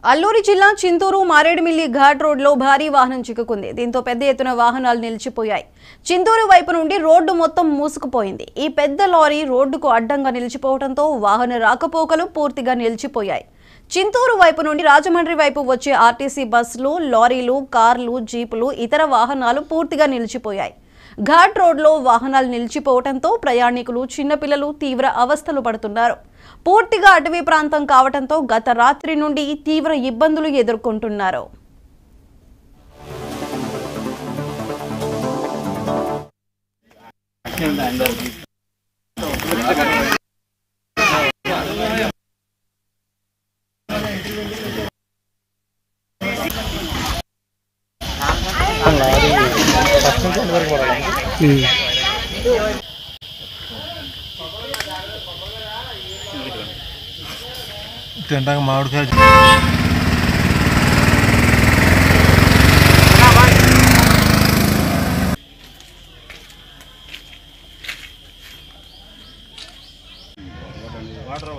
అల్లూరి జిల్లా చింతూరు మారేడుమిల్లి ఘాట్ రోడ్లో భారీ వాహనం చిక్కుకుంది. దీంతో పెద్ద ఎత్తున వాహనాలు నిలిచిపోయాయి. చింతూరు వైపు నుండి రోడ్డు మొత్తం మూసుకుపోయింది. ఈ పెద్ద లారీ రోడ్డుకు అడ్డంగా నిలిచిపోవడంతో వాహన రాకపోకలు పూర్తిగా నిలిచిపోయాయి. చింతూరు వైపు నుండి రాజమండ్రి వైపు వచ్చే ఆర్టీసీ బస్సులు, లారీలు, కార్లు, జీపులు, ఇతర వాహనాలు పూర్తిగా నిలిచిపోయాయి. ఘాట్ రోడ్లో వాహనాలు నిలిచిపోవడంతో ప్రయాణికులు, చిన్నపిల్లలు తీవ్ర అవస్థలు పడుతున్నారు. పూర్తిగా అటవీ ప్రాంతం కావడంతో గత రాత్రి నుండి తీవ్ర ఇబ్బందులు ఎదుర్కొంటున్నారు. తింటాక మామిడికాయ వాటర్